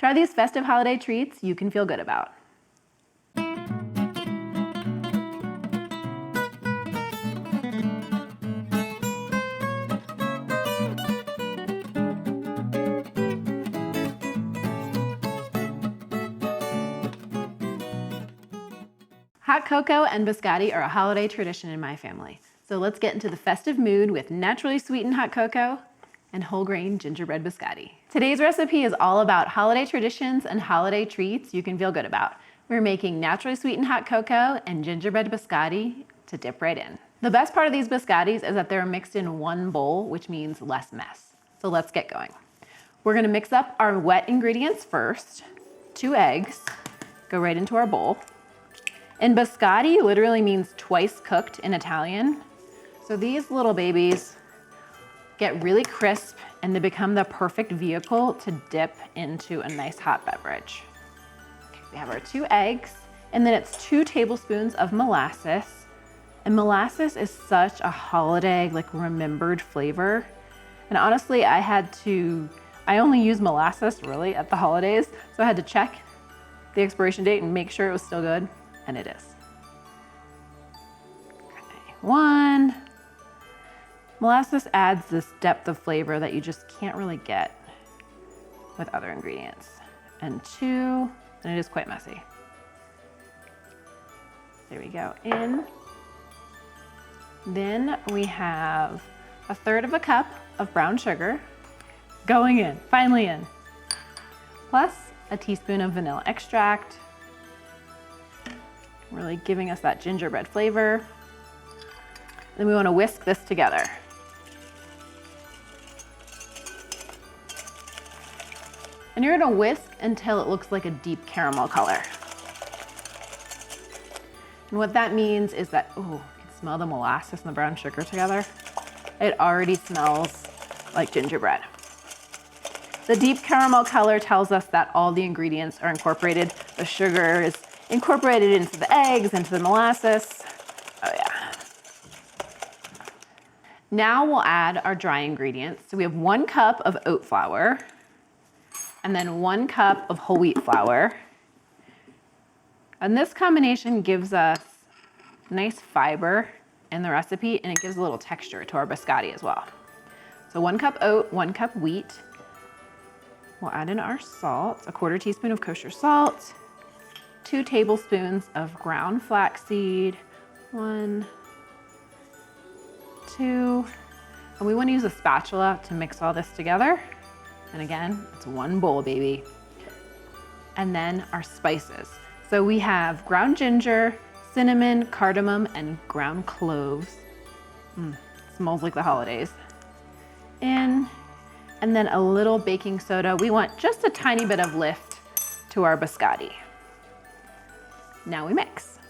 Try these festive holiday treats you can feel good about. Hot cocoa and biscotti are a holiday tradition in my family. So let's get into the festive mood with naturally sweetened hot cocoa and whole grain gingerbread biscotti. Today's recipe is all about holiday traditions and holiday treats you can feel good about. We're making naturally sweetened hot cocoa and gingerbread biscotti to dip right in. The best part of these biscottis is that they're mixed in one bowl, which means less mess. So let's get going. We're gonna mix up our wet ingredients first. 2 eggs go right into our bowl. And biscotti literally means twice cooked in Italian. So these little babies get really crisp and they become the perfect vehicle to dip into a nice hot beverage. Okay, we have our 2 eggs, and then it's 2 tablespoons of molasses. And molasses is such a holiday, remembered flavor. And honestly, I only use molasses really at the holidays. So I had to check the expiration date and make sure it was still good. And it is. Okay, 1. Molasses adds this depth of flavor that you just can't really get with other ingredients. And 2, and it is quite messy. There we go, in. Then we have 1/3 cup of brown sugar going in, finally in. Plus a teaspoon of vanilla extract, really giving us that gingerbread flavor. Then we want to whisk this together. And you're going to whisk until it looks like a deep caramel color. And what that means is that, you can smell the molasses and the brown sugar together. It already smells like gingerbread. The deep caramel color tells us that all the ingredients are incorporated. The sugar is incorporated into the eggs, into the molasses. Oh yeah. Now we'll add our dry ingredients. So we have 1 cup of oat flour, and then 1 cup of whole wheat flour. And this combination gives us nice fiber in the recipe, and it gives a little texture to our biscotti as well. So 1 cup oat, 1 cup wheat. We'll add in our salt, a 1/4 teaspoon of kosher salt, 2 tablespoons of ground flaxseed, 1, 2, and we want to use a spatula to mix all this together. And again, it's 1 bowl, baby. And then our spices. So we have ground ginger, cinnamon, cardamom, and ground cloves. Smells like the holidays. And then a little baking soda. We want just a tiny bit of lift to our biscotti. Now we mix.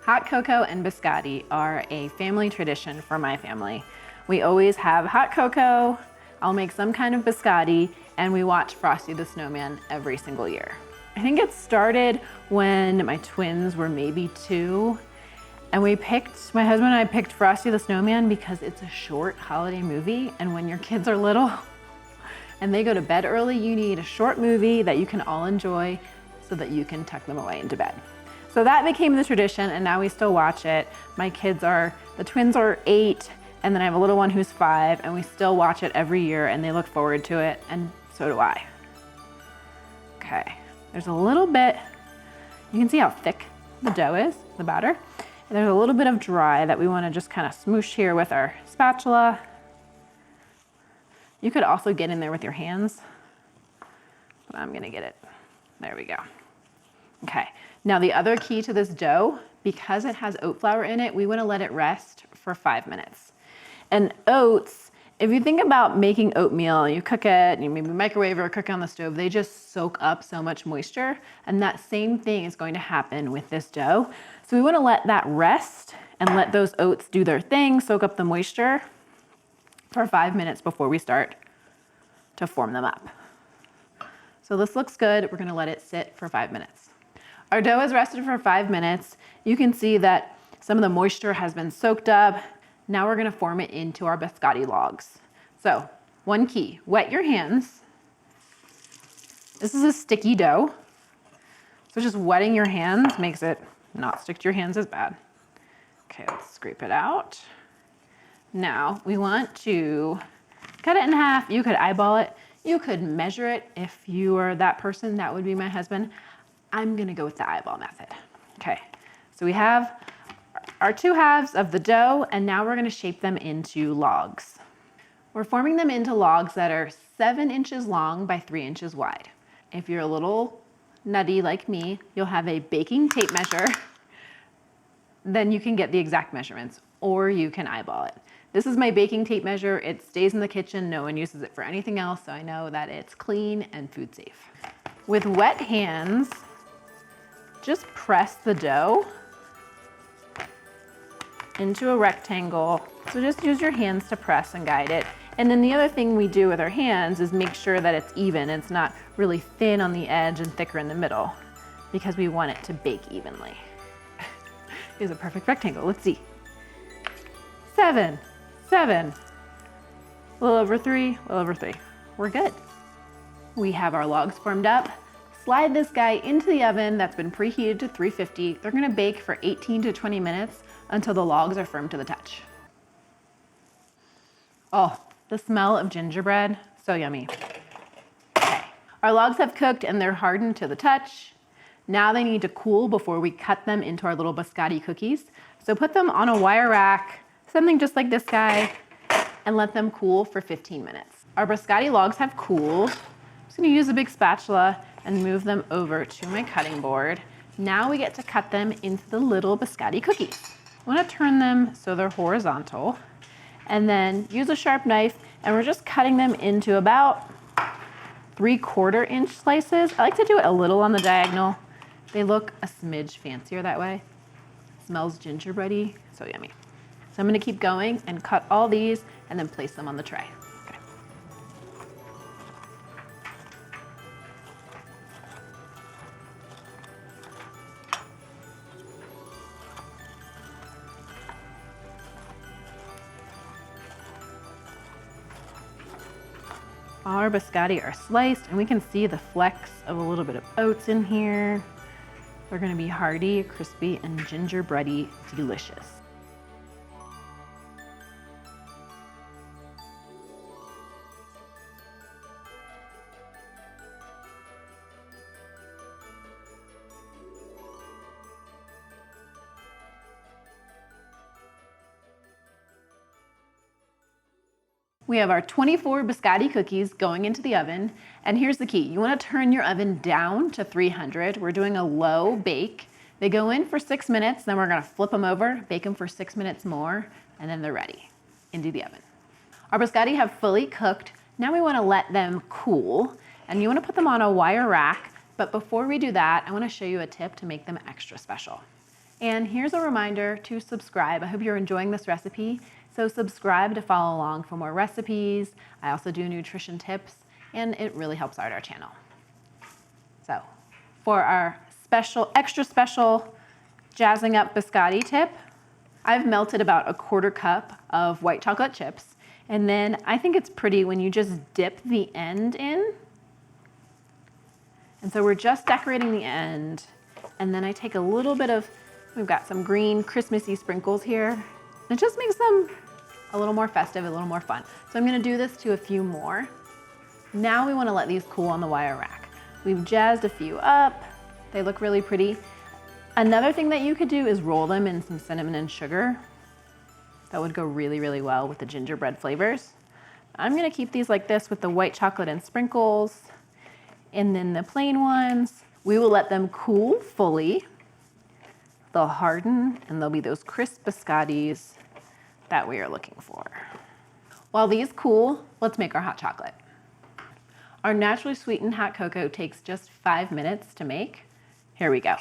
Hot cocoa and biscotti are a family tradition for my family. We always have hot cocoa, I'll make some kind of biscotti, and we watch Frosty the Snowman every single year. I think it started when my twins were maybe 2, and my husband and I picked Frosty the Snowman because it's a short holiday movie, and when your kids are little and they go to bed early, you need a short movie that you can all enjoy so that you can tuck them away into bed. So that became the tradition, and now we still watch it. The twins are 8, and then I have a little one who's 5, and we still watch it every year, and they look forward to it, and so do I. Okay, there's a little bit, you can see how thick the dough is, the batter. And there's a little bit of dry that we want to just kind of smoosh here with our spatula. You could also get in there with your hands, but I'm gonna get it. There we go. Okay, now the other key to this dough, because it has oat flour in it, we want to let it rest for 5 minutes. And oats, if you think about making oatmeal, you cook it, you maybe microwave or cook it on the stove, they just soak up so much moisture, and that same thing is going to happen with this dough. So we want to let that rest and let those oats do their thing, soak up the moisture for 5 minutes before we start to form them up. So this looks good. We're going to let it sit for 5 minutes. Our dough has rested for 5 minutes. You can see that some of the moisture has been soaked up. Now we're going to form it into our biscotti logs. So one key, wet your hands This is a sticky dough. So just wetting your hands makes it not stick to your hands as bad. Okay, let's scrape it out. Now we want to cut it in half. You could eyeball it. You could measure it if you are that person. That would be my husband. I'm gonna go with the eyeball method. Okay, so we have our 2 halves of the dough, and now we're gonna shape them into logs. We're forming them into logs that are 7 inches long by 3 inches wide. If you're a little nutty like me, you'll have a baking tape measure. Then you can get the exact measurements, or you can eyeball it. This is my baking tape measure. It stays in the kitchen. No one uses it for anything else, so I know that it's clean and food safe. With wet hands, just press the dough into a rectangle. So just use your hands to press and guide it. And then the other thing we do with our hands is make sure that it's even. It's not really thin on the edge and thicker in the middle, because we want it to bake evenly. Here's a perfect rectangle. Let's see. 7, 7, a little over 3, a little over 3. We're good. We have our logs formed up. Slide this guy into the oven that's been preheated to 350. They're gonna bake for 18 to 20 minutes until the logs are firm to the touch. Oh, the smell of gingerbread, so yummy. Okay, our logs have cooked and they're hardened to the touch. Now they need to cool before we cut them into our little biscotti cookies. So put them on a wire rack, something just like this guy, and let them cool for 15 minutes. Our biscotti logs have cooled. I'm just gonna use a big spatula and move them over to my cutting board. Now we get to cut them into the little biscotti cookies. I wanna turn them so they're horizontal, and then use a sharp knife, and we're just cutting them into about 3/4 inch slices. I like to do it a little on the diagonal. They look a smidge fancier that way. Smells gingerbready, so yummy. So I'm gonna keep going and cut all these and then place them on the tray. Okay. All our biscotti are sliced, and we can see the flecks of a little bit of oats in here. They're gonna be hearty, crispy, and gingerbready delicious. We have our 24 biscotti cookies going into the oven, and here's the key. You wanna turn your oven down to 300. We're doing a low bake. They go in for 6 minutes, then we're gonna flip them over, bake them for 6 minutes more, and then they're ready into the oven. Our biscotti have fully cooked. Now we wanna let them cool, and you wanna put them on a wire rack, but before we do that, I wanna show you a tip to make them extra special. And here's a reminder to subscribe. I hope you're enjoying this recipe. So subscribe to follow along for more recipes. I also do nutrition tips, and it really helps out our channel. So for our extra special jazzing up biscotti tip, I've melted about 1/4 cup of white chocolate chips. And then I think it's pretty when you just dip the end in. And so we're just decorating the end. And then I take a little bit of, we've got some green Christmassy sprinkles here. It just makes them a little more festive, a little more fun. So I'm gonna do this to a few more. Now we wanna let these cool on the wire rack. We've jazzed a few up. They look really pretty. Another thing that you could do is roll them in some cinnamon and sugar. That would go really, really well with the gingerbread flavors. I'm gonna keep these like this with the white chocolate and sprinkles. And then the plain ones, we will let them cool fully. They'll harden, and they'll be those crisp biscottis that we are looking for. While these cool, let's make our hot chocolate. Our naturally sweetened hot cocoa takes just 5 minutes to make. Here we go.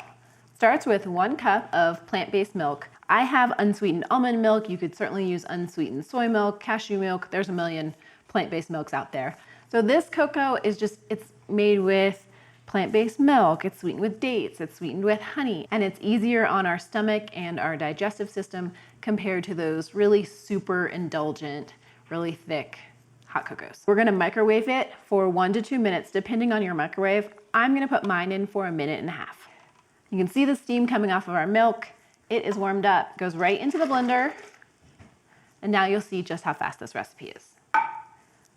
Starts with 1 cup of plant-based milk. I have unsweetened almond milk. You could certainly use unsweetened soy milk, cashew milk. There's a million plant-based milks out there. So this cocoa is it's made with plant-based milk. It's sweetened with dates, it's sweetened with honey, and it's easier on our stomach and our digestive system compared to those really super indulgent, really thick hot cocos. We're gonna microwave it for 1 to 2 minutes, depending on your microwave. I'm gonna put mine in for 1.5 minutes. You can see the steam coming off of our milk. It is warmed up, goes right into the blender. And now you'll see just how fast this recipe is.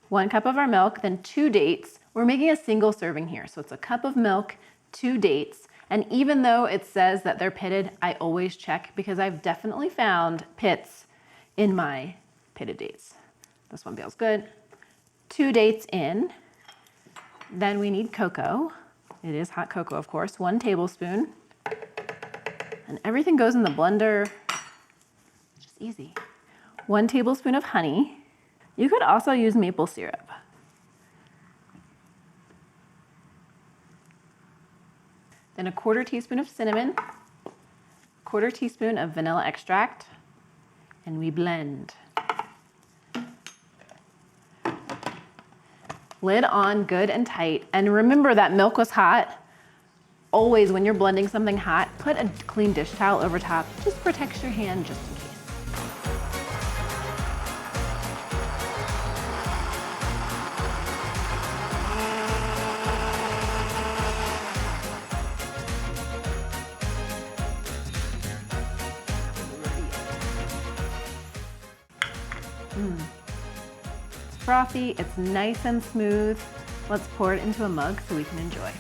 1 cup of our milk, then 2 dates. We're making a single serving here. So it's a cup of milk, 2 dates. And even though it says that they're pitted, I always check because I've definitely found pits in my pitted dates. This one feels good. 2 dates in. Then we need cocoa. It is hot cocoa, of course, 1 tablespoon. And everything goes in the blender. Just easy. 1 tablespoon of honey. You could also use maple syrup. Then a 1/4 teaspoon of cinnamon, 1/4 teaspoon of vanilla extract, and we blend. Lid on good and tight. And remember that milk was hot. Always when you're blending something hot, put a clean dish towel over top. Just protects your hand just in case. It's frothy, it's nice and smooth. Let's pour it into a mug so we can enjoy.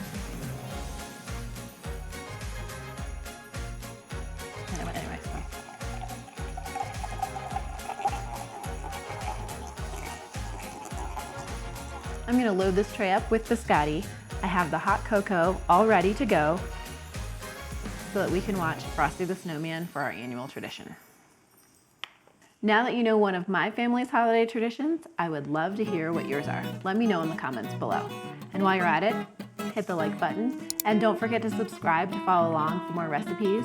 Anyway. I'm gonna load this tray up with biscotti. I have the hot cocoa all ready to go so that we can watch Frosty the Snowman for our annual tradition. Now that you know one of my family's holiday traditions, I would love to hear what yours are. Let me know in the comments below. And while you're at it, hit the like button. And don't forget to subscribe to follow along for more recipes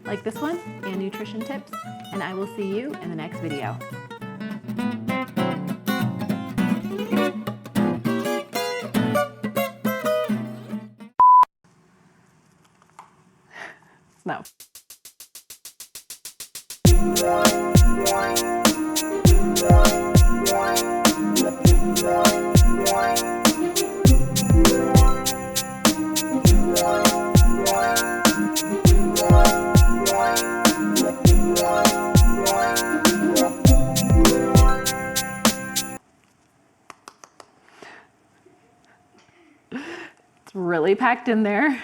like this one and nutrition tips. And I will see you in the next video. Snow. It's really packed in there.